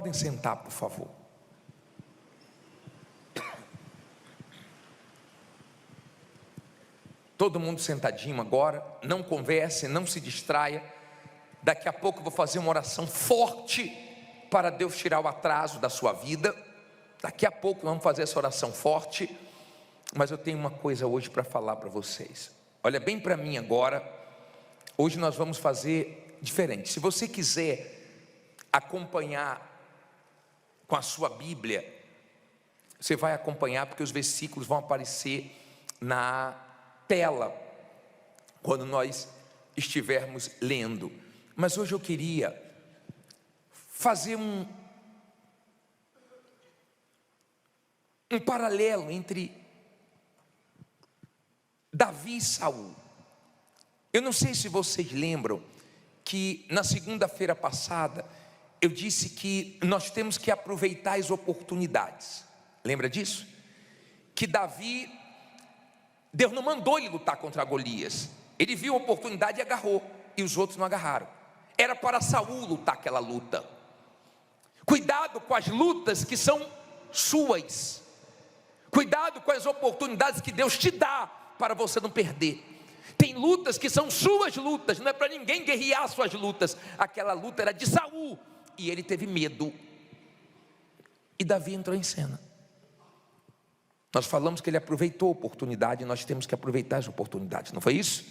Podem sentar, por favor. Todo mundo sentadinho agora, não converse, não se distraia. Daqui a pouco eu vou fazer uma oração forte para Deus tirar o atraso da sua vida. Daqui a pouco vamos fazer essa oração forte, mas eu tenho uma coisa hoje para falar para vocês. Olha bem para mim agora. Hoje nós vamos fazer diferente. Se você quiser acompanhar com a sua Bíblia, você vai acompanhar, porque os versículos vão aparecer na tela quando nós estivermos lendo. Mas hoje eu queria fazer um paralelo entre Davi e Saul. Eu não sei se vocês lembram que na segunda-feira passada eu disse que nós temos que aproveitar as oportunidades. Lembra disso? Que Davi, Deus não mandou ele lutar contra Golias. Ele viu a oportunidade e agarrou, e os outros não agarraram. Era para Saul lutar aquela luta. Cuidado com as lutas que são suas. Cuidado com as oportunidades que Deus te dá para você não perder. Tem lutas que são suas lutas, não é para ninguém guerrear suas lutas. Aquela luta era de Saul, e ele teve medo. E Davi entrou em cena. Nós falamos que ele aproveitou a oportunidade, e nós temos que aproveitar as oportunidades, não foi isso?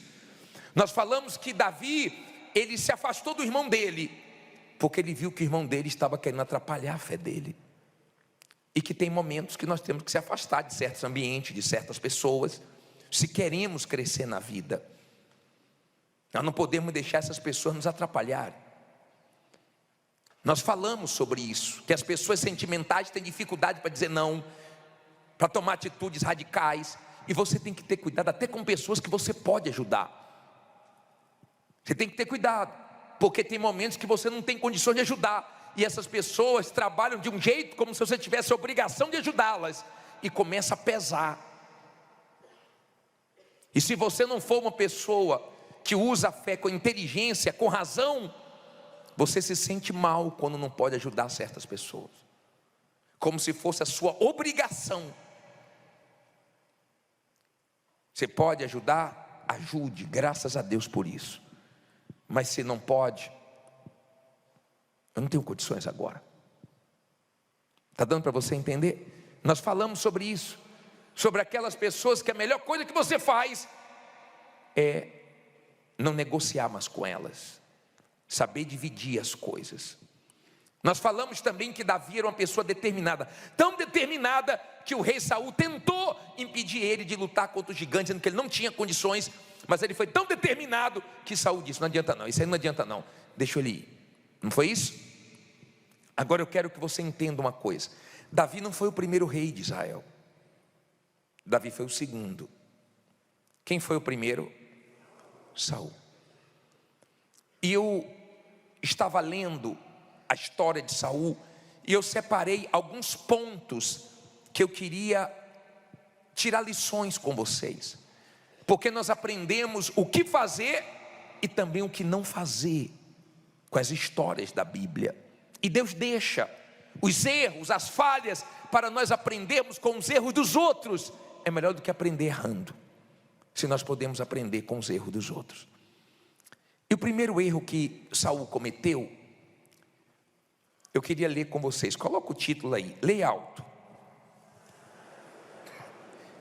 Nós falamos que Davi, ele se afastou do irmão dele, porque ele viu que o irmão dele estava querendo atrapalhar a fé dele. E que tem momentos que nós temos que se afastar de certos ambientes, de certas pessoas, se queremos crescer na vida. Nós não podemos deixar essas pessoas nos atrapalharem. Nós falamos sobre isso, que as pessoas sentimentais têm dificuldade para dizer não, para tomar atitudes radicais, e você tem que ter cuidado até com pessoas que você pode ajudar. Você tem que ter cuidado, porque tem momentos que você não tem condições de ajudar, e essas pessoas trabalham de um jeito como se você tivesse a obrigação de ajudá-las, e começa a pesar. E se você não for uma pessoa que usa a fé com inteligência, com razão, você se sente mal quando não pode ajudar certas pessoas, como se fosse a sua obrigação. Você pode ajudar? Ajude, graças a Deus por isso. Mas se não pode, eu não tenho condições agora. Está dando para você entender? Nós falamos sobre isso, sobre aquelas pessoas que a melhor coisa que você faz é não negociar mais com elas, saber dividir as coisas. Nós falamos também que Davi era uma pessoa determinada, tão determinada que o rei Saul tentou impedir ele de lutar contra o gigante, dizendo que ele não tinha condições, mas ele foi tão determinado que Saul disse: não adianta não, isso aí não adianta não, deixa ele ir. Não foi isso? Agora eu quero que você entenda uma coisa: Davi não foi o primeiro rei de Israel, Davi foi o segundo. Quem foi o primeiro? Saul. E eu estava lendo a história de Saul, e eu separei alguns pontos que eu queria tirar lições com vocês, porque nós aprendemos o que fazer e também o que não fazer com as histórias da Bíblia. E Deus deixa os erros, as falhas, para nós aprendermos com os erros dos outros. É melhor do que aprender errando, se nós podemos aprender com os erros dos outros. E o primeiro erro que Saul cometeu, eu queria ler com vocês. Coloca o título aí, leia alto.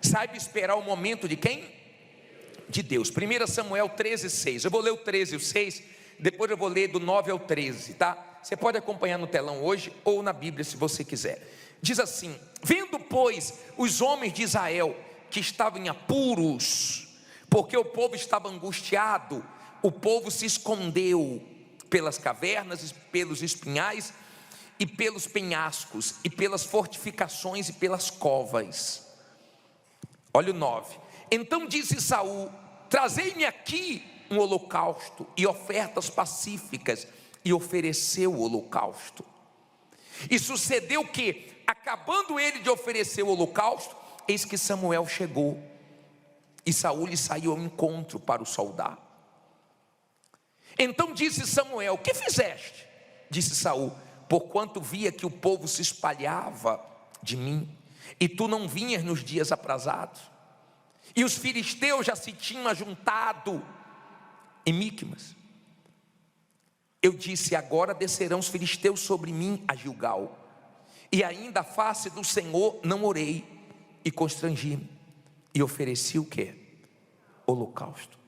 Saiba esperar o momento de quem? De Deus. 1 Samuel 13:6. Eu vou ler o 13 e o 6, depois eu vou ler do 9 ao 13, tá? Você pode acompanhar no telão hoje ou na Bíblia se você quiser. Diz assim: vendo pois os homens de Israel que estavam em apuros, porque o povo estava angustiado, o povo se escondeu pelas cavernas, pelos espinhais e pelos penhascos, e pelas fortificações e pelas covas. Olha o 9. Então disse Saul: trazei-me aqui um holocausto e ofertas pacíficas, e ofereceu o holocausto. E sucedeu que, acabando ele de oferecer o holocausto, eis que Samuel chegou, e Saul lhe saiu ao encontro para o saudar. Então disse Samuel: que fizeste? Disse Saul: porquanto via que o povo se espalhava de mim, e tu não vinhas nos dias aprazados, e os filisteus já se tinham ajuntado em Miqumas. Eu disse: agora descerão os filisteus sobre mim a Gilgal, e ainda a face do Senhor não orei, e constrangi-me, e ofereci o quê? Holocausto.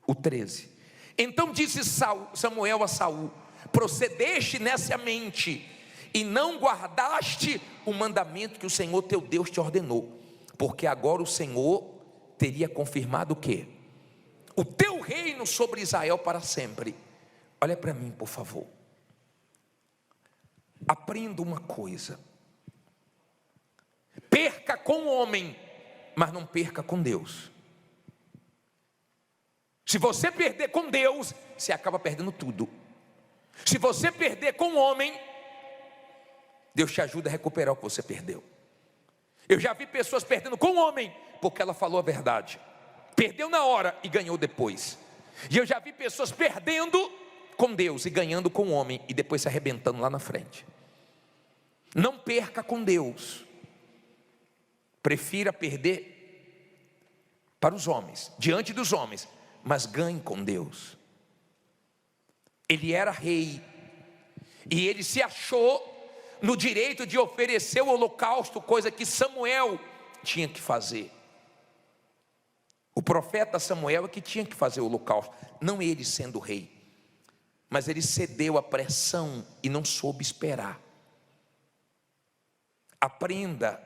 O 13. Então disse Samuel a Saul: procedeste nessa mente, e não guardaste o mandamento que o Senhor teu Deus te ordenou, porque agora o Senhor teria confirmado o quê? O teu reino sobre Israel para sempre. Olha para mim, por favor. Aprenda uma coisa: perca com o homem, mas não perca com Deus. Se você perder com Deus, você acaba perdendo tudo. Se você perder com o homem, Deus te ajuda a recuperar o que você perdeu. Eu já vi pessoas perdendo com o homem, porque ela falou a verdade, perdeu na hora e ganhou depois. E eu já vi pessoas perdendo com Deus e ganhando com o homem, e depois se arrebentando lá na frente. Não perca com Deus. Prefira perder para os homens, diante dos homens, mas ganhe com Deus. Ele era rei, e ele se achou no direito de oferecer o holocausto, coisa que Samuel tinha que fazer. O profeta Samuel é que tinha que fazer o holocausto, não ele sendo rei. Mas ele cedeu à pressão e não soube esperar. Aprenda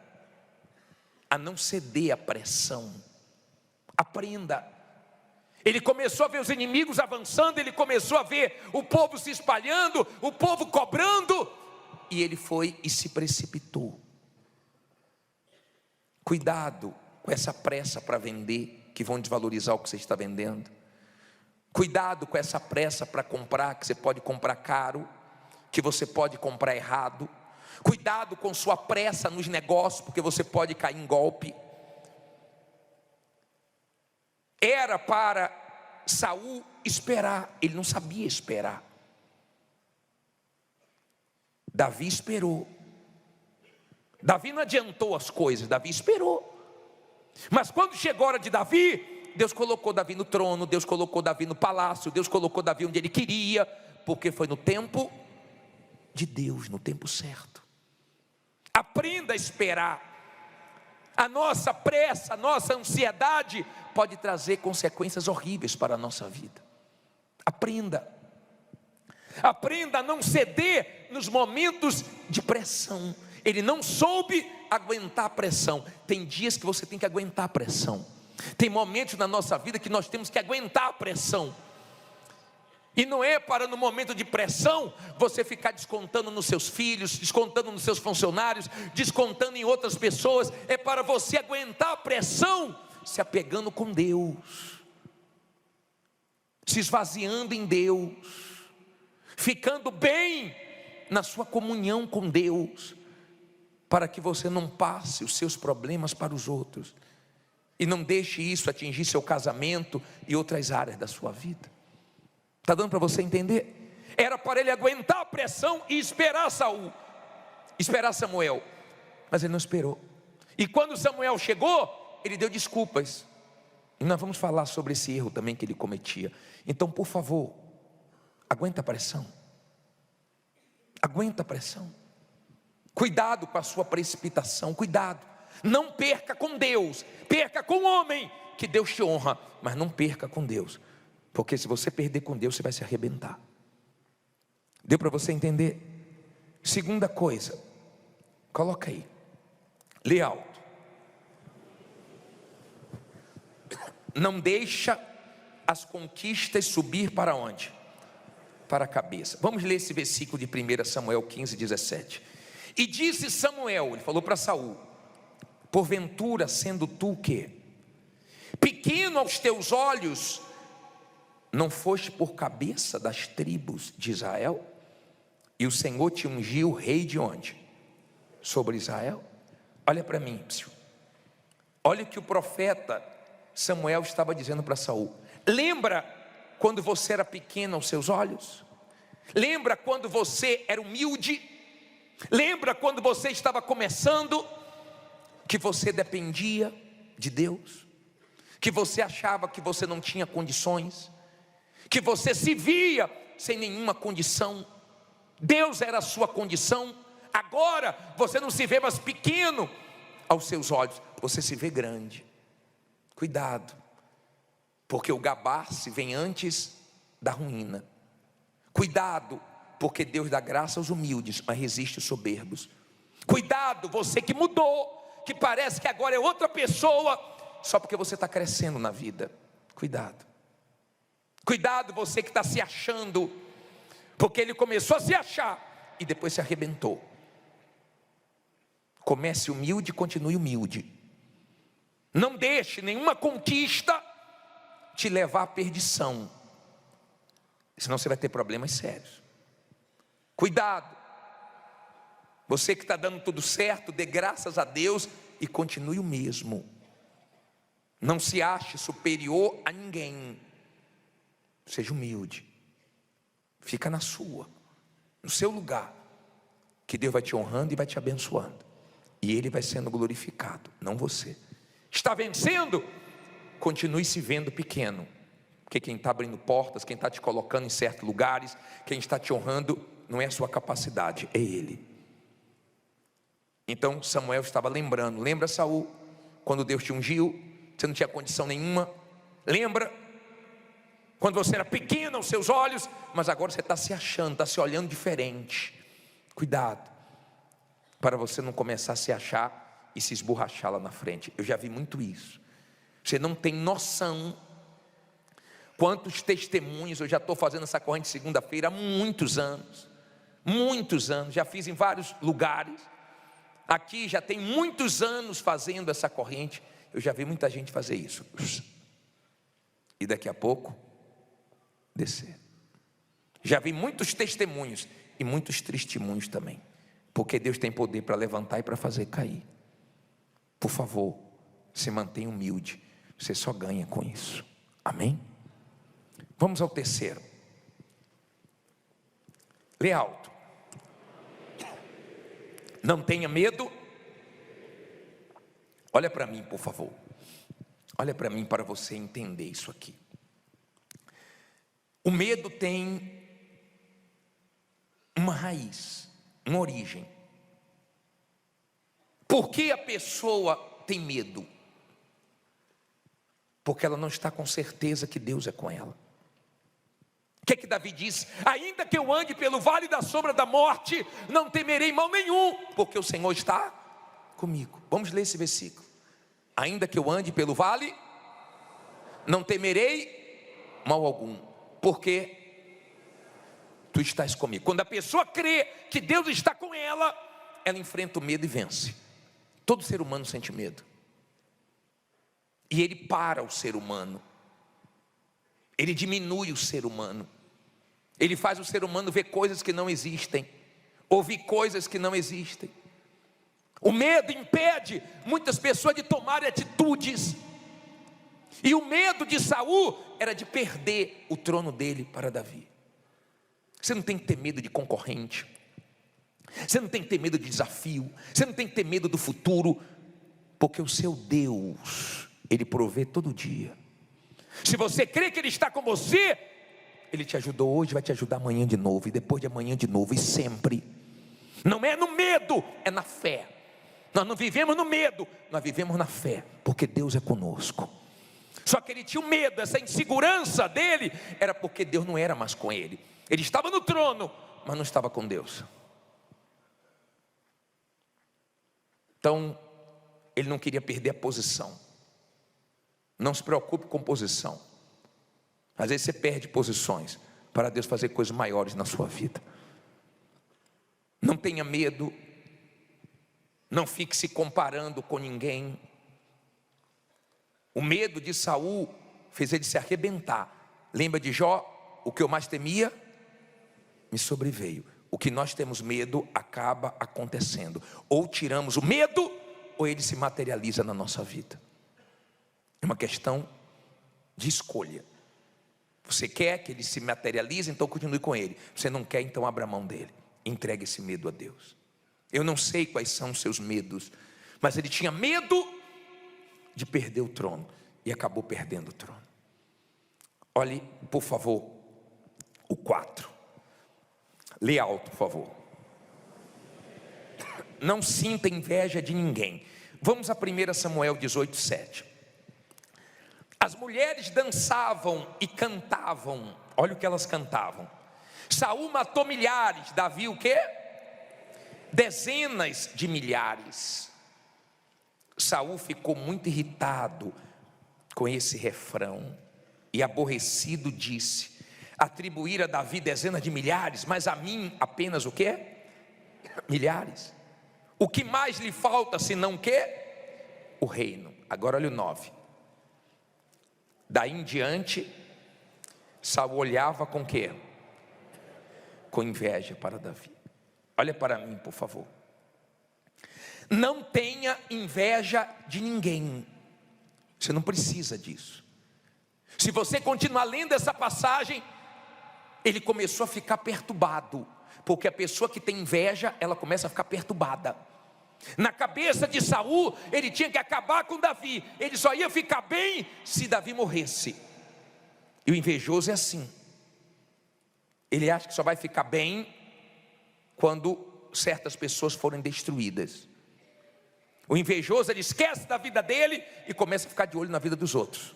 a não ceder à pressão. Aprenda. Ele começou a ver os inimigos avançando, ele começou a ver o povo se espalhando, o povo cobrando, e ele foi e se precipitou. Cuidado com essa pressa para vender, que vão desvalorizar o que você está vendendo. Cuidado com essa pressa para comprar, que você pode comprar caro, que você pode comprar errado. Cuidado com sua pressa nos negócios, porque você pode cair em golpe. Era para Saul esperar, ele não sabia esperar. Davi esperou. Davi não adiantou as coisas, Davi esperou. Mas quando chegou a hora de Davi, Deus colocou Davi no trono, Deus colocou Davi no palácio, Deus colocou Davi onde ele queria, porque foi no tempo de Deus, no tempo certo. Aprenda a esperar. A nossa pressa, a nossa ansiedade pode trazer consequências horríveis para a nossa vida. Aprenda. Aprenda a não ceder nos momentos de pressão. Ele não soube aguentar a pressão. Tem dias que você tem que aguentar a pressão. Tem momentos na nossa vida que nós temos que aguentar a pressão. E não é para no momento de pressão você ficar descontando nos seus filhos, descontando nos seus funcionários, descontando em outras pessoas. É para você aguentar a pressão se apegando com Deus, se esvaziando em Deus, ficando bem na sua comunhão com Deus, para que você não passe os seus problemas para os outros e não deixe isso atingir seu casamento e outras áreas da sua vida. Está dando para você entender? Era para ele aguentar a pressão e esperar esperar Samuel, mas ele não esperou. E quando Samuel chegou, ele deu desculpas. E nós vamos falar sobre esse erro também que ele cometia. Então, por favor, aguenta a pressão. Aguenta a pressão. Cuidado com a sua precipitação, cuidado. Não perca com Deus, perca com o homem, que Deus te honra, mas não perca com Deus. Porque se você perder com Deus, você vai se arrebentar. Deu para você entender? Segunda coisa, coloca aí, lê alto. Não deixa as conquistas subir para onde? Para a cabeça. Vamos ler esse versículo de 1 Samuel 15, 17. E disse Samuel, ele falou para Saul: porventura sendo tu o quê? Pequeno aos teus olhos, não foste por cabeça das tribos de Israel? E o Senhor te ungiu rei de onde? Sobre Israel? Olha para mim, olha o que o profeta Samuel estava dizendo para Saul. Lembra quando você era pequeno aos seus olhos? Lembra quando você era humilde? Lembra quando você estava começando, que você dependia de Deus, que você achava que você não tinha condições, que você se via sem nenhuma condição, Deus era a sua condição. Agora você não se vê mais pequeno aos seus olhos, você se vê grande. Cuidado, porque o gabar-se vem antes da ruína. Cuidado, porque Deus dá graça aos humildes, mas resiste aos soberbos. Cuidado, você que mudou, que parece que agora é outra pessoa, só porque você está crescendo na vida. Cuidado. Cuidado, você que está se achando, porque ele começou a se achar e depois se arrebentou. Comece humilde e continue humilde. Não deixe nenhuma conquista te levar à perdição, senão você vai ter problemas sérios. Cuidado. Você que está dando tudo certo, dê graças a Deus e continue o mesmo. Não se ache superior a ninguém. Seja humilde. Fica na sua, no seu lugar, que Deus vai te honrando e vai te abençoando, e Ele vai sendo glorificado, não você. Está vencendo? Continue se vendo pequeno, porque quem está abrindo portas, quem está te colocando em certos lugares, quem está te honrando, não é a sua capacidade, é Ele. Então Samuel estava lembrando. Lembra, Saul, quando Deus te ungiu, você não tinha condição nenhuma? Lembra? Quando você era pequeno aos seus olhos, mas agora você está se achando, está se olhando diferente. Cuidado, para você não começar a se achar e se esborrachar lá na frente. Eu já vi muito isso. Você não tem noção quantos testemunhos. Eu já estou fazendo essa corrente segunda-feira há muitos anos, já fiz em vários lugares. Aqui já tem muitos anos fazendo essa corrente. Eu já vi muita gente fazer isso, e daqui a pouco descer. Já vi muitos testemunhos e muitos testemunhos também, porque Deus tem poder para levantar e para fazer cair. Por favor, se mantenha humilde, você só ganha com isso. Amém? Vamos ao terceiro. Lê alto. Não tenha medo. Olha para mim, por favor. Olha para mim, para você entender isso aqui. O medo tem uma raiz, uma origem. Por que a pessoa tem medo? Porque ela não está com certeza que Deus é com ela. O que é que Davi diz? Ainda que eu ande pelo vale da sombra da morte, não temerei mal nenhum, porque o Senhor está comigo. Vamos ler esse versículo. Ainda que eu ande pelo vale, não temerei mal algum, porque tu estás comigo. Quando a pessoa crê que Deus está com ela, ela enfrenta o medo e vence. Todo ser humano sente medo, e ele para o ser humano, ele diminui o ser humano, ele faz o ser humano ver coisas que não existem, ouvir coisas que não existem. O medo impede muitas pessoas de tomarem atitudes. E o medo de Saul era de perder o trono dele para Davi. Você não tem que ter medo de concorrente, você não tem que ter medo de desafio, você não tem que ter medo do futuro, porque o seu Deus, Ele provê todo dia. Se você crê que Ele está com você, Ele te ajudou hoje, vai te ajudar amanhã de novo, e depois de amanhã de novo, e sempre. Não é no medo, é na fé. Nós não vivemos no medo, nós vivemos na fé, porque Deus é conosco. Só que ele tinha um medo, essa insegurança dele era porque Deus não era mais com ele. Ele estava no trono, mas não estava com Deus. Então, ele não queria perder a posição. Não se preocupe com posição. Às vezes você perde posições para Deus fazer coisas maiores na sua vida. Não tenha medo. Não fique se comparando com ninguém. O medo de Saul fez ele se arrebentar. Lembra de Jó? O que eu mais temia me sobreveio. O que nós temos medo acaba acontecendo. Ou tiramos o medo, ou ele se materializa na nossa vida. É uma questão de escolha. Você quer que ele se materialize, então continue com ele. Você não quer, então abra mão dele. Entregue esse medo a Deus. Eu não sei quais são os seus medos, mas ele tinha medo de perder o trono e acabou perdendo o trono. Olhe, por favor, o 4. Lê alto, por favor. Não sinta inveja de ninguém. Vamos a 1 Samuel 18:7. As mulheres dançavam e cantavam. Olha o que elas cantavam. Saul matou milhares, Davi o quê? Dezenas de milhares. Saul ficou muito irritado com esse refrão e aborrecido disse: atribuir a Davi dezenas de milhares, mas a mim apenas o quê? Milhares. O que mais lhe falta senão o quê? O reino. Agora olha o 9. Daí em diante, Saul olhava com o quê? Com inveja para Davi. Olha para mim, por favor. Não tenha inveja de ninguém. Você não precisa disso. Se você continuar lendo essa passagem, ele começou a ficar perturbado, porque a pessoa que tem inveja, ela começa a ficar perturbada. Na cabeça de Saul, ele tinha que acabar com Davi. Ele só ia ficar bem se Davi morresse. E o invejoso é assim. Ele acha que só vai ficar bem quando certas pessoas forem destruídas. O invejoso, ele esquece da vida dele e começa a ficar de olho na vida dos outros.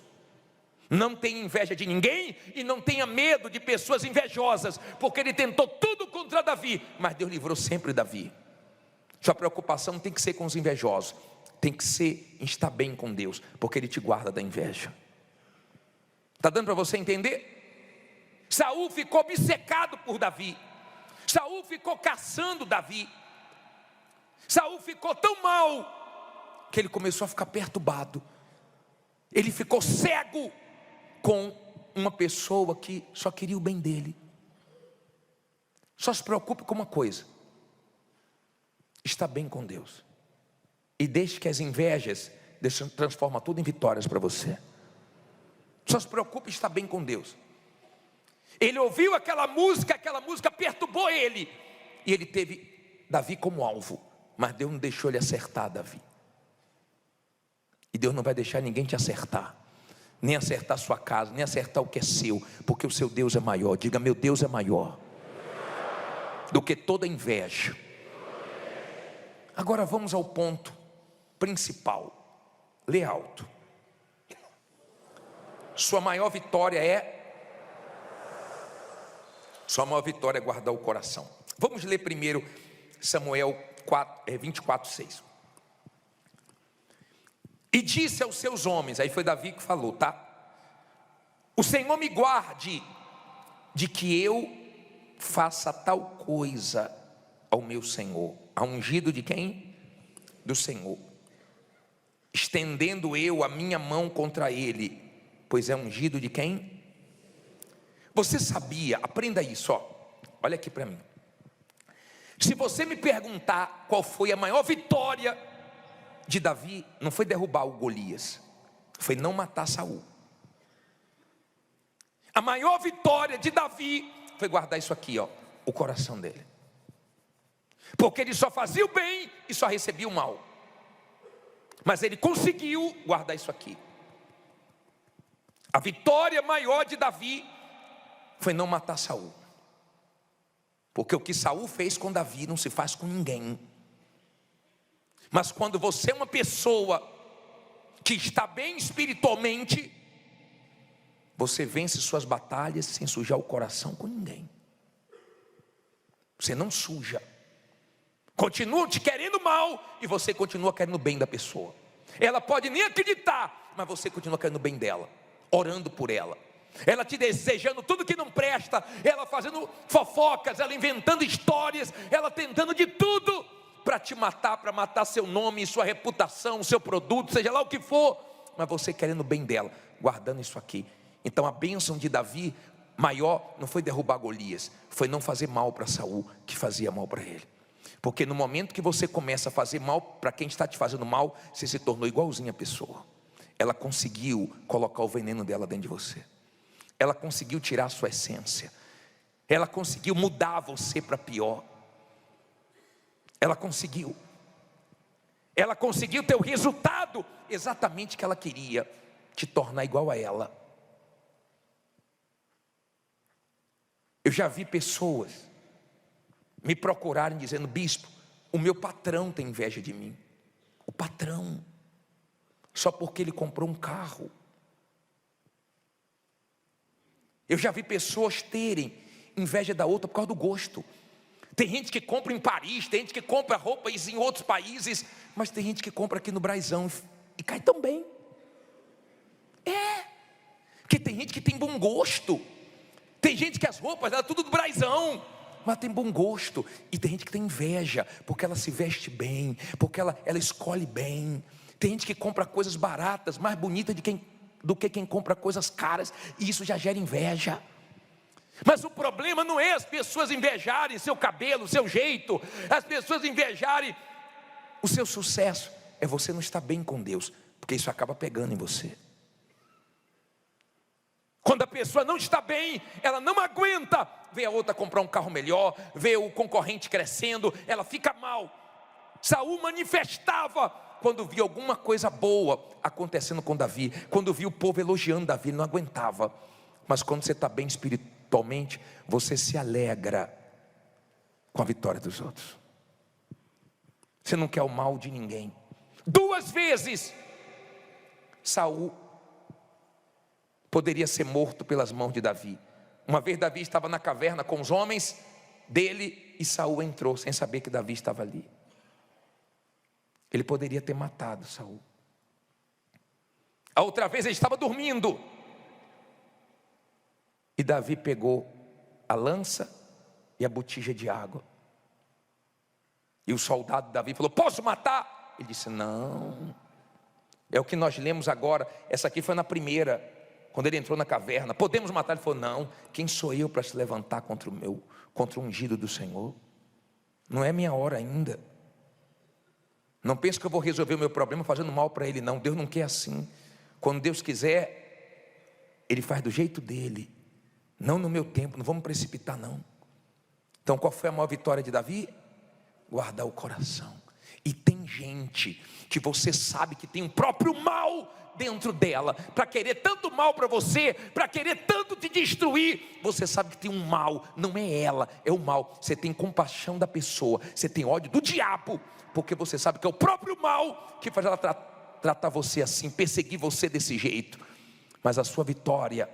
Não tenha inveja de ninguém e não tenha medo de pessoas invejosas, porque ele tentou tudo contra Davi, mas Deus livrou sempre Davi. Sua preocupação não tem que ser com os invejosos, tem que ser em estar bem com Deus, porque Ele te guarda da inveja. Está dando para você entender? Saul ficou obcecado por Davi. Saul ficou caçando Davi. Saul ficou tão mal que ele começou a ficar perturbado. Ele ficou cego com uma pessoa que só queria o bem dele. Só se preocupe com uma coisa: está bem com Deus, e deixe que as invejas transformem tudo em vitórias para você. Só se preocupe em estar bem com Deus. Ele ouviu aquela música perturbou ele, e ele teve Davi como alvo, mas Deus não deixou ele acertar Davi. E Deus não vai deixar ninguém te acertar, nem acertar a sua casa, nem acertar o que é seu, porque o seu Deus é maior. Diga: meu Deus é maior do que toda inveja. Agora vamos ao ponto principal. Lê alto. Sua maior vitória é guardar o coração. Vamos ler primeiro Samuel 24:6. E disse aos seus homens, aí foi Davi que falou, tá? O Senhor me guarde de que eu faça tal coisa ao meu Senhor. A ungido de quem? Do Senhor. Estendendo eu a minha mão contra ele, pois é ungido de quem? Você sabia, aprenda isso, ó. Olha aqui para mim. Se você me perguntar qual foi a maior vitória de Davi, não foi derrubar o Golias, foi não matar Saul. A maior vitória de Davi foi guardar isso aqui, ó, o coração dele. Porque ele só fazia o bem e só recebia o mal. Mas ele conseguiu guardar isso aqui. A vitória maior de Davi foi não matar Saul. Porque o que Saul fez com Davi não se faz com ninguém. Mas quando você é uma pessoa que está bem espiritualmente, você vence suas batalhas sem sujar o coração com ninguém. Você não suja. Continua te querendo mal e você continua querendo o bem da pessoa. Ela pode nem acreditar, mas você continua querendo o bem dela, orando por ela. Ela te desejando tudo que não presta, ela fazendo fofocas, ela inventando histórias, ela tentando de tudo para te matar, para matar seu nome, sua reputação, seu produto, seja lá o que for, mas você querendo o bem dela, guardando isso aqui. Então a bênção de Davi maior não foi derrubar Golias, foi não fazer mal para Saul, que fazia mal para ele. Porque no momento que você começa a fazer mal para quem está te fazendo mal, você se tornou igualzinho a pessoa. Ela conseguiu colocar o veneno dela dentro de você. Ela conseguiu tirar a sua essência. Ela conseguiu mudar você para pior. Ela conseguiu. Ela conseguiu ter o resultado exatamente que ela queria, te tornar igual a ela. Eu já vi pessoas me procurarem dizendo: bispo, o meu patrão tem inveja de mim. O patrão, só porque ele comprou um carro. Eu já vi pessoas terem inveja da outra por causa do gosto. Tem gente que compra em Paris, tem gente que compra roupas em outros países, mas tem gente que compra aqui no Braizão e cai tão bem. Porque tem gente que tem bom gosto. Tem gente que as roupas é tudo do Braizão, mas tem bom gosto. E tem gente que tem inveja, porque ela se veste bem, porque ela escolhe bem. Tem gente que compra coisas baratas, mais bonitas do que quem compra coisas caras, e isso já gera inveja. Mas o problema não é as pessoas invejarem seu cabelo, seu jeito, as pessoas invejarem o seu sucesso. É você não estar bem com Deus, porque isso acaba pegando em você. Quando a pessoa não está bem, ela não aguenta ver a outra comprar um carro melhor, ver o concorrente crescendo, ela fica mal. Saul manifestava quando via alguma coisa boa acontecendo com Davi, quando via o povo elogiando Davi, ele não aguentava. Mas quando você está bem espiritualmente, você se alegra com a vitória dos outros. Você não quer o mal de ninguém. 2 vezes Saul poderia ser morto pelas mãos de Davi. Uma vez Davi estava na caverna com os homens dele e Saul entrou sem saber que Davi estava ali. Ele poderia ter matado Saul. A outra vez ele estava dormindo e Davi pegou a lança e a botija de água. E o soldado Davi falou: posso matar? Ele disse: não. É o que nós lemos agora. Essa aqui foi na primeira, quando ele entrou na caverna. Podemos matar? Ele falou: não. Quem sou eu para se levantar contra o ungido do Senhor? Não é minha hora ainda. Não pense que eu vou resolver o meu problema fazendo mal para ele, não. Deus não quer assim. Quando Deus quiser, Ele faz do jeito dele, não no meu tempo. Não vamos precipitar, não. Então qual foi a maior vitória de Davi? Guardar o coração. E tem gente que você sabe que tem um próprio mal dentro dela, para querer tanto mal para você, para querer tanto te destruir. Você sabe que tem um mal, não é ela, é o mal. Você tem compaixão da pessoa, você tem ódio do diabo, porque você sabe que é o próprio mal que faz ela tratar você assim, perseguir você desse jeito. Mas a sua vitória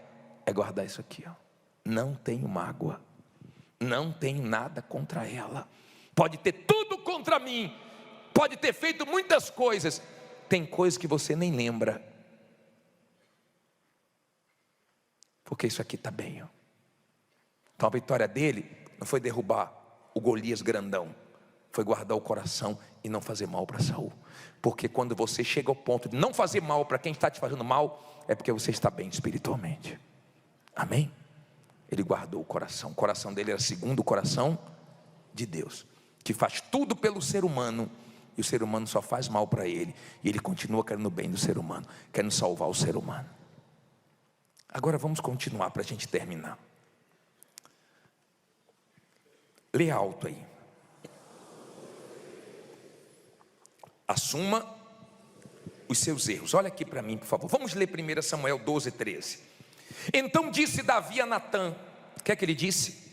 é guardar isso aqui, ó. Não tenho mágoa, não tenho nada contra ela. Pode ter tudo contra mim, pode ter feito muitas coisas, tem coisas que você nem lembra, porque isso aqui está bem, ó. Então a vitória dele não foi derrubar o Golias grandão, foi guardar o coração e não fazer mal para Saul. Porque quando você chega ao ponto de não fazer mal para quem está te fazendo mal, é porque você está bem espiritualmente. Amém? Ele guardou o coração dele era segundo o coração de Deus, que faz tudo pelo ser humano, e o ser humano só faz mal para ele, e ele continua querendo o bem do ser humano, querendo salvar o ser humano. Agora vamos continuar para a gente terminar. Lê alto aí. Assuma os seus erros. Olha aqui para mim, por favor. Vamos ler 1 Samuel 12, 13. Então disse Davi a Natã, o que é que ele disse?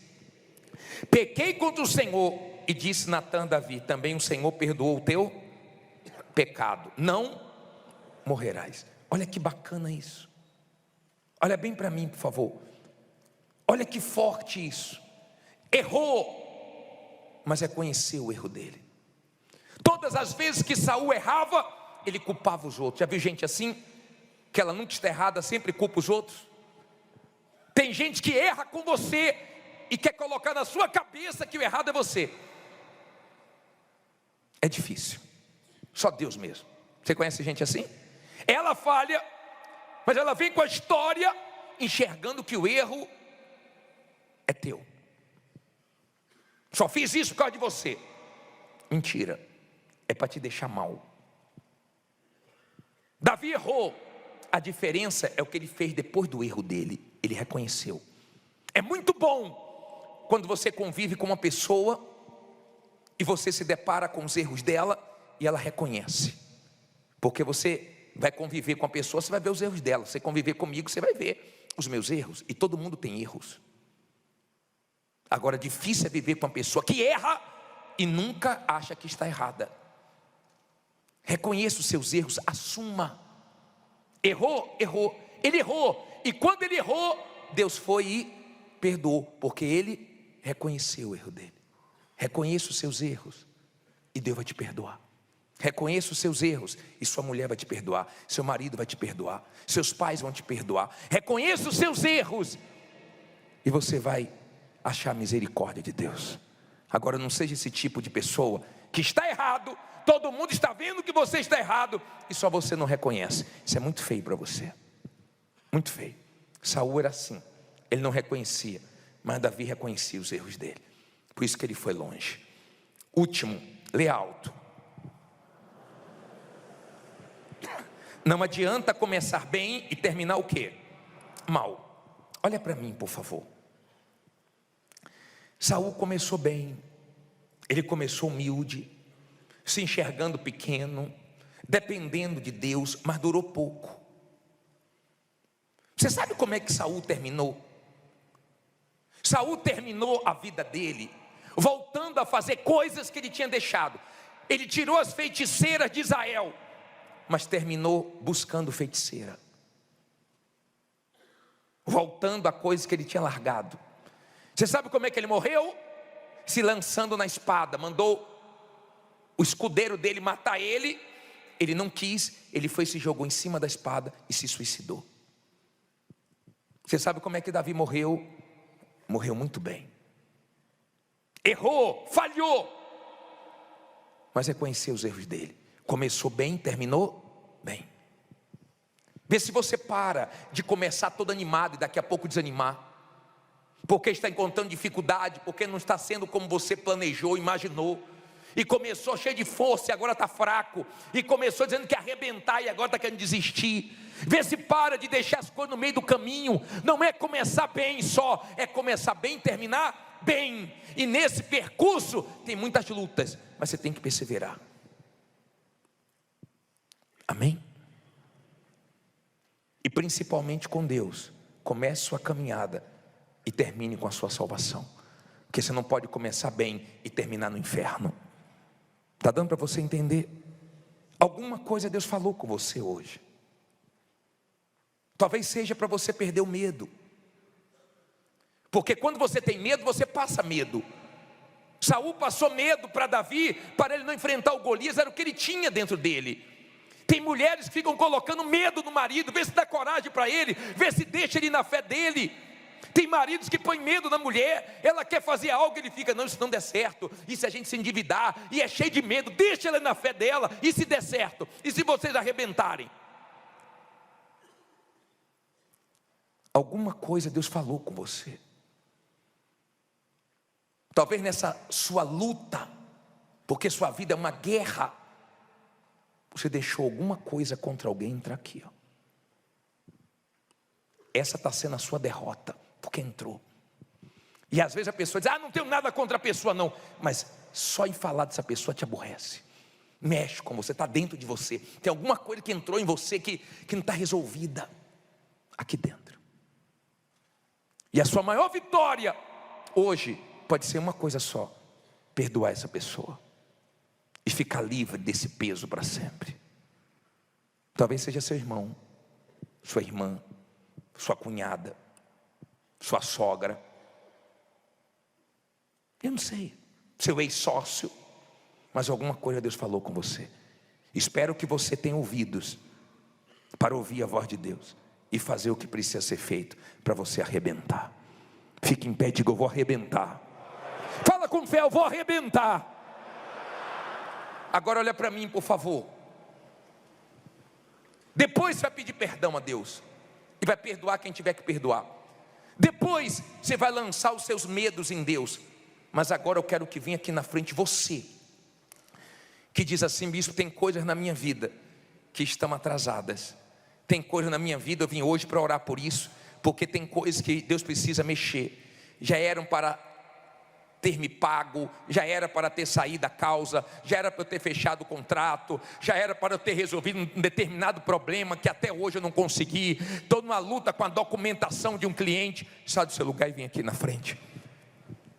Pequei contra o Senhor. E disse Natã a Davi: também o Senhor perdoou o teu pecado, não morrerás. Olha que bacana isso. Olha bem para mim, por favor. Olha que forte isso. Errou, mas reconheceu o erro dele. Todas as vezes que Saul errava, ele culpava os outros. Já viu gente assim? Que ela nunca está errada, sempre culpa os outros. Tem gente que erra com você e quer colocar na sua cabeça que o errado é você. É difícil. Só Deus mesmo. Você conhece gente assim? Ela falha, mas ela vem com a história enxergando que o erro é teu. Só fiz isso por causa de você. Mentira. É para te deixar mal. Davi errou. A diferença é o que ele fez depois do erro dele. Ele reconheceu. É muito bom quando você convive com uma pessoa e você se depara com os erros dela e ela reconhece. Porque você vai conviver com a pessoa, você vai ver os erros dela. Você conviver comigo, você vai ver os meus erros. E todo mundo tem erros. Agora, difícil é viver com uma pessoa que erra e nunca acha que está errada. Reconheça os seus erros, assuma. Errou, errou. Ele errou. E quando ele errou, Deus foi e perdoou, porque ele reconheceu o erro dele. Reconheça os seus erros e Deus vai te perdoar. Reconheça os seus erros e sua mulher vai te perdoar, seu marido vai te perdoar, seus pais vão te perdoar. Reconheça os seus erros e você vai achar a misericórdia de Deus. Agora, não seja esse tipo de pessoa que está errado, todo mundo está vendo que você está errado e só você não reconhece. Isso é muito feio para você, muito feio. Saul era assim, ele não reconhecia, mas Davi reconhecia os erros dele, por isso que ele foi longe. Último, lê alto. Não adianta começar bem e terminar o quê? Mal. Olha para mim, por favor. Saul começou bem, ele começou humilde, se enxergando pequeno, dependendo de Deus, mas durou pouco. Você sabe como é que Saul terminou? Saul terminou a vida dele voltando a fazer coisas que ele tinha deixado. Ele tirou as feiticeiras de Israel, mas terminou buscando feiticeira, voltando a coisas que ele tinha largado. Você sabe como é que ele morreu? Se lançando na espada. Mandou o escudeiro dele matar ele, ele não quis, ele foi e se jogou em cima da espada e se suicidou. Você sabe como é que Davi morreu? Morreu muito bem. Errou, falhou, mas reconheceu os erros dele. Começou bem, terminou bem. Vê se você para de começar todo animado e daqui a pouco desanimar, porque está encontrando dificuldade, porque não está sendo como você planejou, imaginou, e começou cheio de força e agora está fraco, e começou dizendo que ia arrebentar e agora está querendo desistir. Vê se para de deixar as coisas no meio do caminho. Não é começar bem só, é começar bem e terminar bem. E nesse percurso tem muitas lutas, mas você tem que perseverar. Amém? E principalmente com Deus, comece sua caminhada e termine com a sua salvação, porque você não pode começar bem e terminar no inferno. Está dando para você entender? Alguma coisa Deus falou com você hoje. Talvez seja para você perder o medo, porque quando você tem medo, você passa medo. Saul passou medo para Davi, para ele não enfrentar o Golias, era o que ele tinha dentro dele. Tem mulheres que ficam colocando medo no marido, vê se dá coragem para ele, vê se deixa ele na fé dele. Tem maridos que põem medo na mulher, ela quer fazer algo, ele fica, não, isso não der certo, e se a gente se endividar, e é cheio de medo, deixa ela na fé dela, e se der certo, e se vocês arrebentarem? Alguma coisa Deus falou com você. Talvez nessa sua luta, porque sua vida é uma guerra, você deixou alguma coisa contra alguém entrar aqui, ó. Essa está sendo a sua derrota, porque entrou. E às vezes a pessoa diz, não tenho nada contra a pessoa não, mas só em falar dessa pessoa te aborrece, mexe com você, está dentro de você, tem alguma coisa que entrou em você que não está resolvida aqui dentro. E a sua maior vitória hoje pode ser uma coisa só: perdoar essa pessoa e ficar livre desse peso para sempre. Talvez seja seu irmão, sua irmã, sua cunhada, sua sogra, eu não sei, seu ex-sócio, mas alguma coisa Deus falou com você. Espero que você tenha ouvidos para ouvir a voz de Deus e fazer o que precisa ser feito para você arrebentar. Fique em pé e diga: eu vou arrebentar. Fala com fé: eu vou arrebentar. Agora olha para mim, por favor. Depois você vai pedir perdão a Deus e vai perdoar quem tiver que perdoar. Depois você vai lançar os seus medos em Deus. Mas agora eu quero que venha aqui na frente você, que diz assim: bispo, tem coisas na minha vida que estão atrasadas. Tem coisas na minha vida, eu vim hoje para orar por isso, porque tem coisas que Deus precisa mexer. Já eram para ter me pago, já era para ter saído da causa, já era para eu ter fechado o contrato, já era para eu ter resolvido um determinado problema que até hoje eu não consegui. Estou numa luta com a documentação de um cliente. Sai do seu lugar e vem aqui na frente.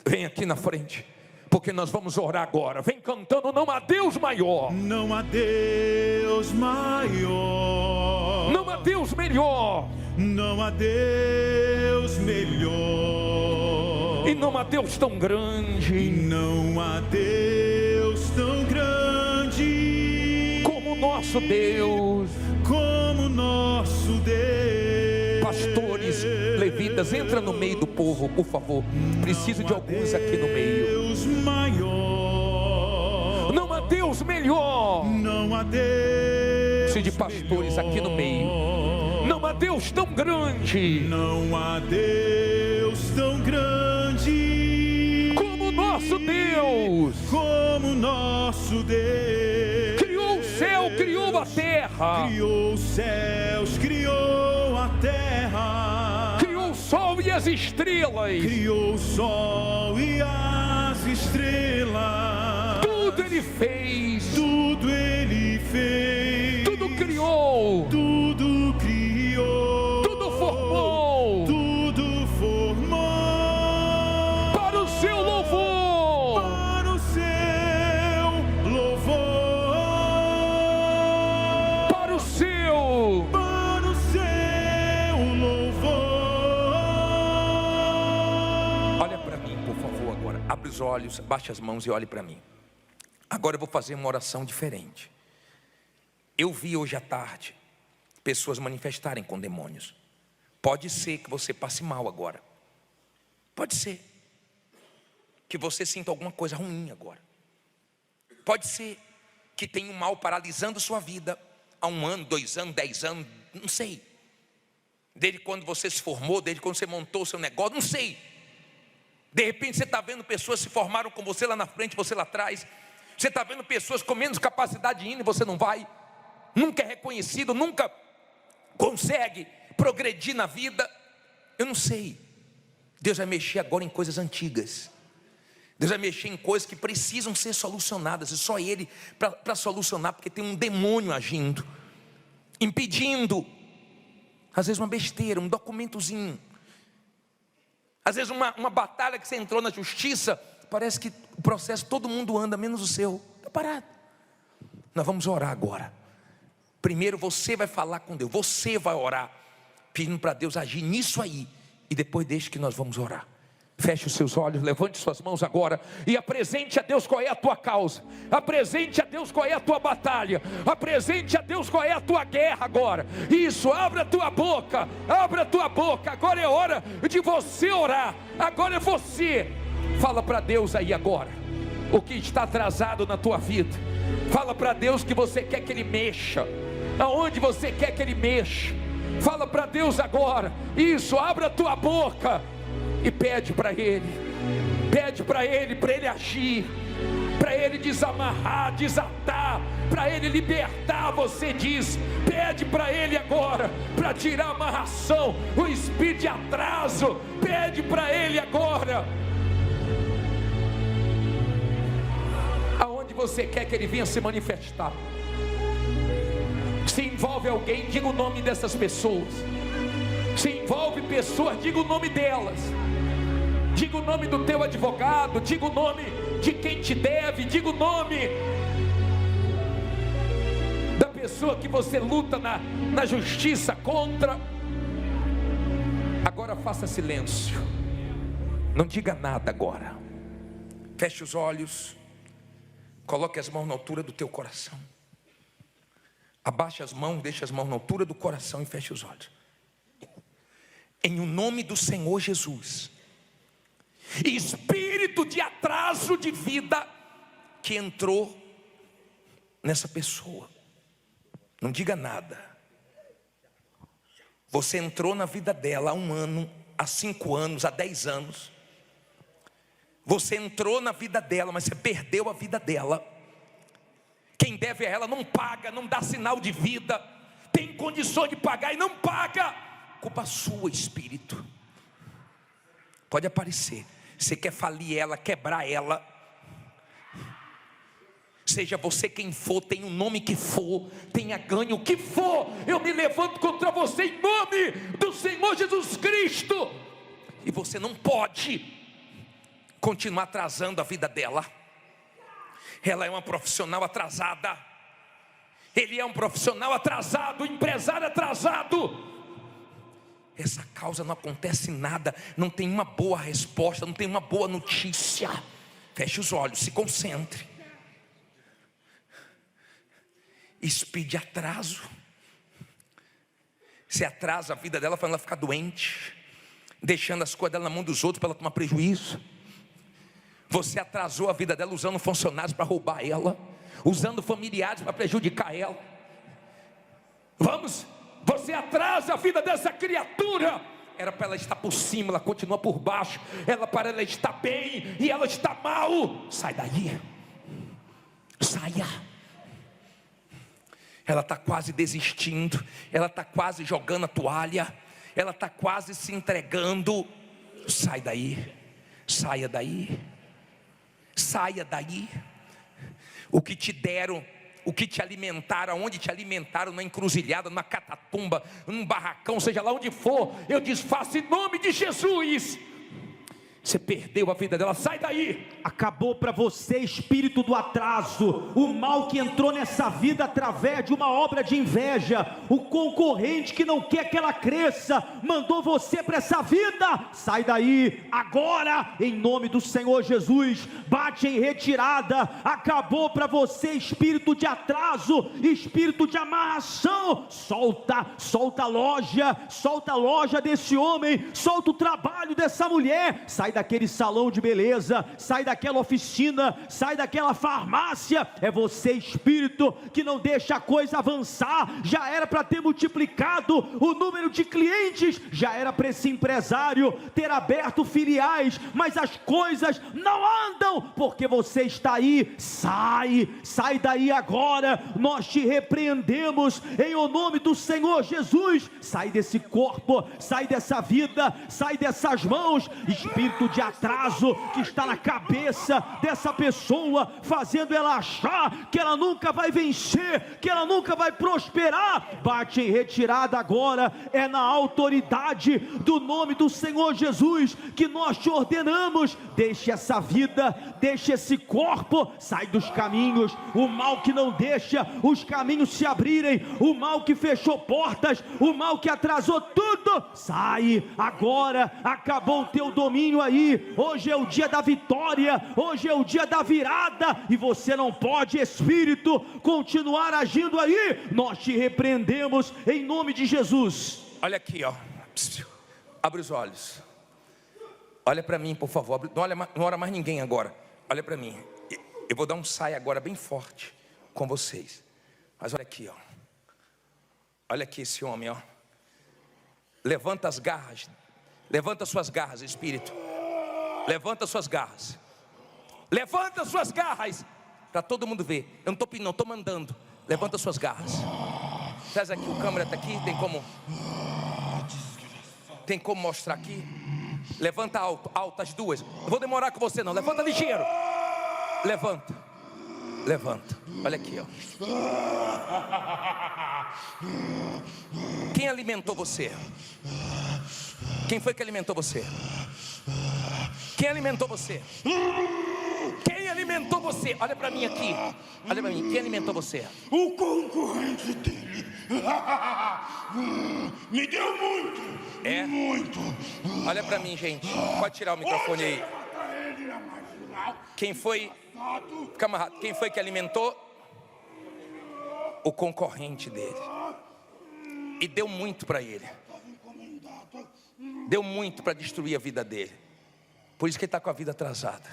Vem aqui na frente, porque nós vamos orar agora. Vem cantando: não há Deus maior, não há Deus maior, não há Deus melhor, não há Deus melhor, e não há Deus tão grande, não há Deus tão grande como o nosso Deus. como nosso Deus. Pastores, levitas, entra no meio do povo, por favor. Preciso de alguns aqui no meio. Deus maior, Não há Deus melhor. não há Deus. Preciso de pastores aqui no meio. Não há Deus tão grande, não há Deus tão grande como o nosso Deus. como nosso Deus. Criou o céu, criou a terra, Criou os céus, criou a terra, criou o sol e as estrelas. criou o sol e as estrelas. Tudo Ele fez, Tudo Ele fez, tudo criou, tudo criou, tudo formou tudo formou para o seu louvor. para o seu louvor, Para o seu louvor. Olha para mim, por favor, agora. Abre os olhos, baixe as mãos e olhe para mim. Agora eu vou fazer uma oração diferente. Eu vi hoje à tarde pessoas manifestarem com demônios. Pode ser que você passe mal agora. Pode ser que você sinta alguma coisa ruim agora. Pode ser que tenha um mal paralisando sua vida há 1 ano, 2 anos, 10 anos, não sei. Desde quando você se formou, desde quando você montou o seu negócio, não sei. De repente você está vendo pessoas se formaram com você lá na frente, você lá atrás. Você está vendo pessoas com menos capacidade de ir e você não vai. Nunca é reconhecido, nunca consegue progredir na vida. Eu não sei. Deus vai mexer agora em coisas antigas. Deus vai mexer em coisas que precisam ser solucionadas. E só Ele para solucionar, porque tem um demônio agindo, impedindo. Às vezes uma besteira, um documentozinho. Às vezes uma batalha que você entrou na justiça. Parece que o processo, todo mundo anda, menos o seu. Está parado. Nós vamos orar agora. Primeiro você vai falar com Deus. Você vai orar, pedindo para Deus agir nisso aí. E depois deixe que nós vamos orar. Feche os seus olhos, levante suas mãos agora e apresente a Deus qual é a tua causa. Apresente a Deus qual é a tua batalha. Apresente a Deus qual é a tua guerra agora. Isso, abra a tua boca. Abra a tua boca. Agora é hora de você orar. Agora é você. Fala para Deus aí agora o que está atrasado na tua vida. Fala para Deus que você quer que Ele mexa, aonde você quer que Ele mexa. Fala para Deus agora. Isso, abra a tua boca e pede para Ele. Pede para Ele agir, para Ele desamarrar, desatar, para Ele libertar. Você diz, pede para Ele agora, para tirar a amarração, o espírito de atraso. Pede para Ele agora. Aonde você quer que Ele venha se manifestar. Se envolve alguém, diga o nome dessas pessoas. Se envolve pessoas, diga o nome delas. Diga o nome do teu advogado, diga o nome de quem te deve, diga o nome da pessoa que você luta na justiça contra. Agora faça silêncio. Não diga nada agora. Feche os olhos. Coloque as mãos na altura do teu coração. Abaixe as mãos, deixe as mãos na altura do coração e feche os olhos. Em o nome do Senhor Jesus, espírito de atraso de vida que entrou nessa pessoa, não diga nada. Você entrou na vida dela há 1 ano, há 5 anos, há 10 anos. Você entrou na vida dela, mas você perdeu a vida dela. Quem deve a ela não paga, não dá sinal de vida, tem condições de pagar e não paga. Culpa sua, espírito. Pode aparecer. Você quer falir ela, quebrar ela. Seja você quem for, tenha o nome que for, tenha ganho o que for, eu me levanto contra você em nome do Senhor Jesus Cristo. E você não pode continuar atrasando a vida dela. Ela é uma profissional atrasada. Ele é um profissional atrasado, empresário atrasado. Essa causa não acontece nada, não tem uma boa resposta, não tem uma boa notícia. Feche os olhos, se concentre. Speed atraso. Você atrasa a vida dela, fazendo ela ficar doente, deixando as coisas dela na mão dos outros para ela tomar prejuízo. Você atrasou a vida dela usando funcionários para roubar ela, usando familiares para prejudicar ela. Você atrasa a vida dessa criatura. Era para ela estar por cima, ela continua por baixo. Para ela estar bem e ela está mal. Sai daí. Saia. Ela está quase desistindo, ela está quase jogando a toalha, ela está quase se entregando. Sai daí, saia daí, saia daí. O que te deram, o que te alimentaram, onde te alimentaram, na encruzilhada, na catatumba, num barracão, seja lá onde for, eu desfaço em nome de Jesus. Você perdeu a vida dela, sai daí. Acabou para você, espírito do atraso, o mal que entrou nessa vida através de uma obra de inveja, o concorrente que não quer que ela cresça, mandou você para essa vida. Sai daí, agora, em nome do Senhor Jesus. Bate em retirada. Acabou para você, espírito de atraso, espírito de amarração. Solta a loja desse homem, solta o trabalho dessa mulher. Sai daquele salão de beleza, sai daquela oficina, sai daquela farmácia. É você, espírito, que não deixa a coisa avançar. Já era para ter multiplicado o número de clientes, já era para esse empresário ter aberto filiais, mas as coisas não andam, porque você está aí. Sai daí agora. Nós te repreendemos em o nome do Senhor Jesus. Sai desse corpo, sai dessa vida, sai dessas mãos, espírito de atraso que está na cabeça dessa pessoa, fazendo ela achar que ela nunca vai vencer, que ela nunca vai prosperar. Bate em retirada agora. É na autoridade do nome do Senhor Jesus que nós te ordenamos. Deixe essa vida, deixe esse corpo, sai dos caminhos, o mal que não deixa os caminhos se abrirem, o mal que fechou portas, o mal que atrasou tudo. Sai agora. Acabou o teu domínio aí. Hoje é o dia da vitória, hoje é o dia da virada, e você não pode, espírito, continuar agindo aí. Nós te repreendemos em nome de Jesus. Olha aqui, ó. Abre os olhos. Olha para mim, por favor. Não olha mais ninguém agora. Olha para mim. Eu vou dar um sai agora bem forte com vocês. Mas olha aqui, ó. Olha aqui esse homem, ó. Levanta as garras. Levanta suas garras, espírito. Levanta suas garras. Levanta suas garras. Para todo mundo ver. Eu não estou pedindo, não, estou mandando. Levanta suas garras. Traz aqui, o câmera está aqui. Tem como mostrar aqui? Levanta alto, as duas. Não vou demorar com você não. Levanta ligeiro. Levanta. Olha aqui, ó. Quem alimentou você? Quem foi que alimentou você? Quem alimentou você? Quem alimentou você? Olha para mim aqui. Olha para mim. Quem alimentou você? O concorrente dele me deu muito. É? Muito. Olha para mim, gente. Pode tirar o microfone aí. Quem foi? Camarada, quem foi que alimentou? O concorrente dele. E deu muito para ele. Deu muito para destruir a vida dele. Por isso que ele está com a vida atrasada.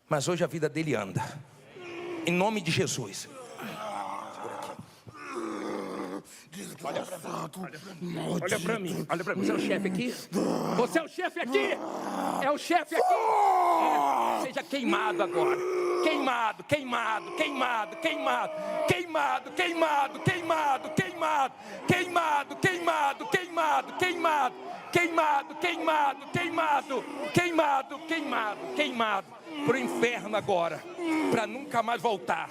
Mas hoje a vida dele anda. Em nome de Jesus. Olha para mim. Você é o chefe aqui? Você é o chefe aqui? É o chefe aqui? É. Seja queimado agora. Queimado. queimado, queimado, queimado, queimado, queimado, queimado, queimado, queimado, queimado, queimado, queimado, para o inferno agora, para nunca mais voltar.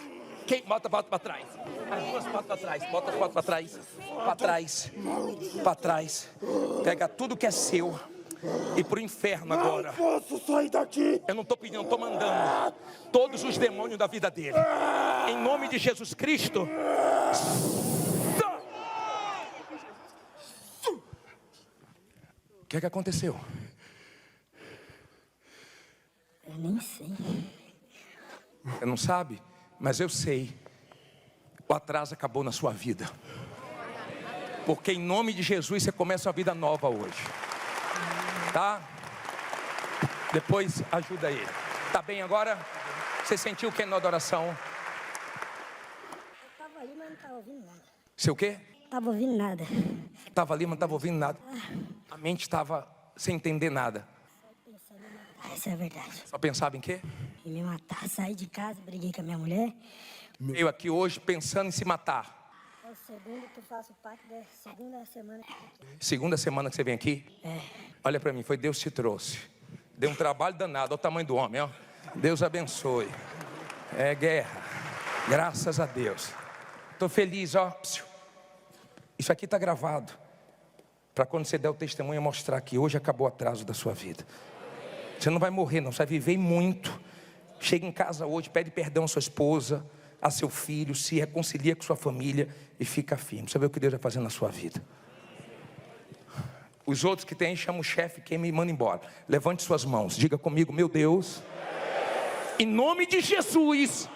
Bota para trás, as duas patas para trás, bota as patas para trás, para trás, para trás, pega tudo que é seu e para o inferno agora. Não posso sair daqui. Eu não estou pedindo, eu estou mandando todos os demônios da vida dele, em nome de Jesus Cristo. O que é que aconteceu? Eu nem sei. Você não sabe? Mas eu sei. O atraso acabou na sua vida, porque em nome de Jesus você começa uma vida nova hoje, tá? Depois ajuda ele. Tá bem agora? Você sentiu o que na adoração? Eu tava ali, mas não tava ouvindo nada. Seu quê? Tava ouvindo nada. Tava ali, mas não estava ouvindo nada. A mente estava sem entender nada. Pensando em matar, isso é verdade. Só pensava em quê? Em me matar. Saí de casa, briguei com a minha mulher. Eu aqui hoje pensando em se matar. É o segundo que eu faço parte da segunda semana que eu tô aqui. Segunda semana que você vem aqui. Olha para mim, foi Deus que te trouxe. Deu um trabalho danado, olha o tamanho do homem, ó. Deus abençoe. É guerra. Graças a Deus. Estou feliz, ó. Isso aqui está gravado. Para quando você der o testemunho, mostrar que hoje acabou o atraso da sua vida. Você não vai morrer, não. Você vai viver muito. Chega em casa hoje, pede perdão à sua esposa, a seu filho, se reconcilia com sua família e fica firme. Você vê o que Deus vai fazer na sua vida. Os outros que tem, chama o chefe, queima e manda embora. Levante suas mãos, diga comigo: meu Deus, em nome de Jesus,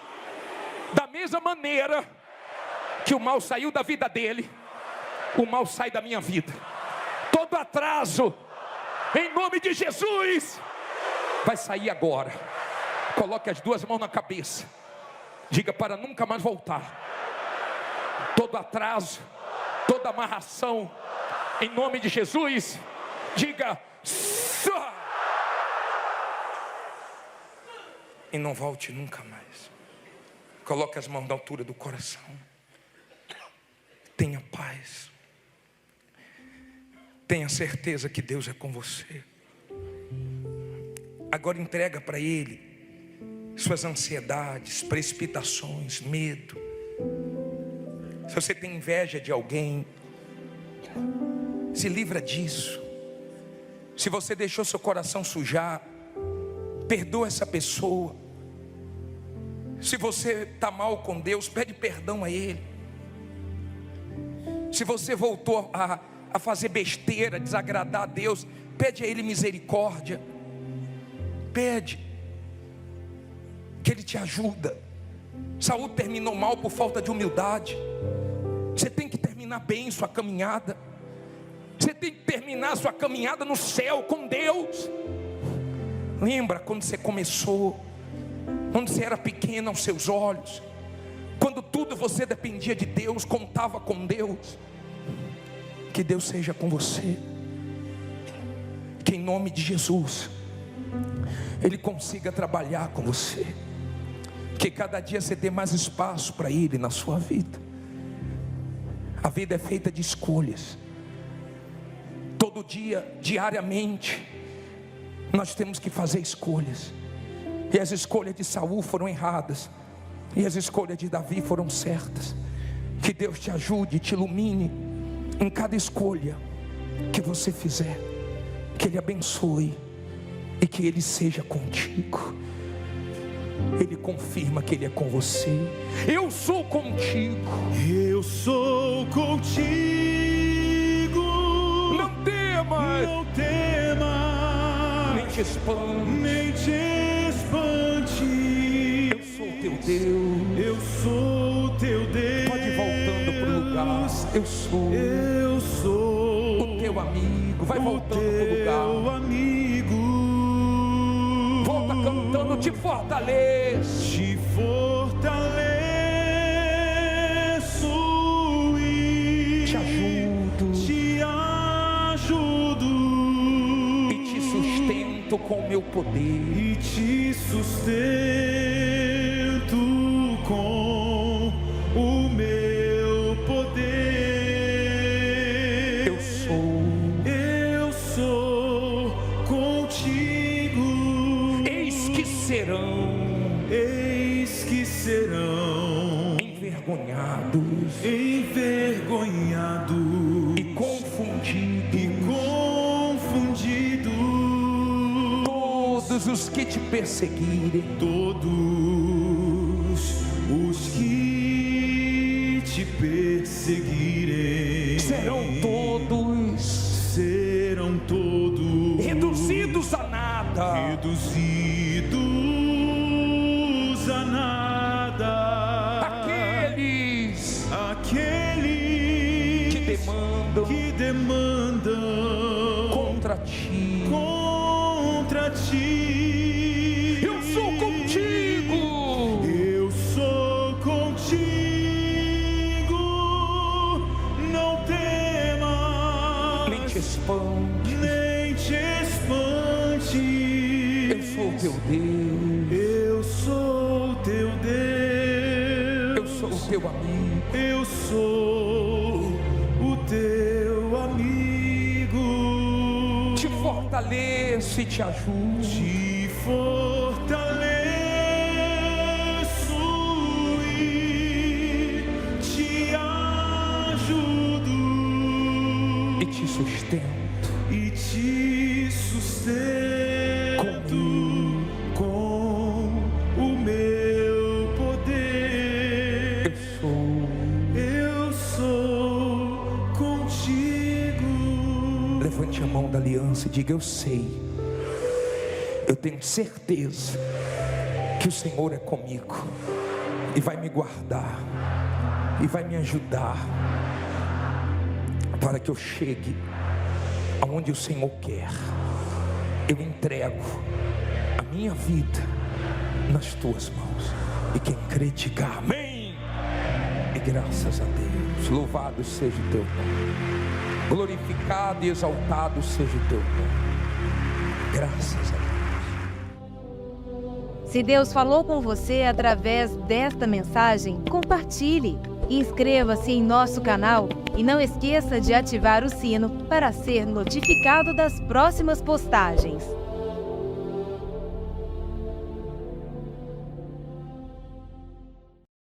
da mesma maneira que o mal saiu da vida dele, o mal sai da minha vida. Todo atraso, em nome de Jesus, vai sair agora. Coloque as duas mãos na cabeça, diga: para nunca mais voltar. Todo atraso, toda amarração, em nome de Jesus, diga: e não volte nunca mais. Coloque as mãos na altura do coração. Tenha paz. Tenha certeza que Deus é com você. Agora entrega para Ele suas ansiedades, precipitações, medo. Se você tem inveja de alguém, se livra disso. Se você deixou seu coração sujar, perdoa essa pessoa. Se você está mal com Deus, pede perdão a Ele. Se você voltou a fazer besteira, desagradar a Deus, pede a Ele misericórdia. Pede que Ele te ajuda. Saul terminou mal por falta de humildade. Você tem que terminar bem sua caminhada. Você tem que terminar sua caminhada no céu com Deus. Lembra quando você começou, quando você era pequeno aos seus olhos, quando tudo você dependia de Deus, contava com Deus. Que Deus seja com você, que em nome de Jesus Ele consiga trabalhar com você, que cada dia você dê mais espaço para Ele na sua vida. A vida é feita de escolhas. Todo dia, diariamente, nós temos que fazer escolhas. E as escolhas de Saul foram erradas, e as escolhas de Davi foram certas. Que Deus te ajude, te ilumine em cada escolha que você fizer. Que Ele abençoe e que Ele seja contigo. Ele confirma que Ele é com você. Eu sou contigo. Eu sou contigo. Não temas, Não temas, nem te espante. nem te espante. Eu sou teu Deus. Eu sou teu Deus. Pode ir voltando para o lugar. Eu sou o teu amigo. Vai voltando para o teu lugar. amigo. Volta cantando, te fortaleço. Te fortaleço e Te ajudo. te ajudo E te sustento com o meu poder. e te sustento com o meu poder. envergonhados e confundidos, todos os que te perseguirem, todos os que te perseguirem serão todos reduzidos a nada, aqueles que demandam contra ti. Eu sou contigo, não temas, Nem te espante, eu sou o teu Deus, eu sou teu Deus, eu sou o teu amigo, eu sou o teu amigo, te fortaleço e te ajudo, te fortaleço e te ajudo e te sustento com o meu poder. Eu sou contigo. Levante a mão da aliança e diga: eu sei, eu tenho certeza que o Senhor é comigo e vai me guardar e vai me ajudar para que eu chegue aonde o Senhor quer. Eu entrego a minha vida nas tuas mãos, e quem crê diga amém e graças a Deus. Louvado seja o teu nome, glorificado e exaltado seja o teu nome. Graças a Deus. Se Deus falou com você através desta mensagem, compartilhe. Inscreva-se em nosso canal e não esqueça de ativar o sino para ser notificado das próximas postagens.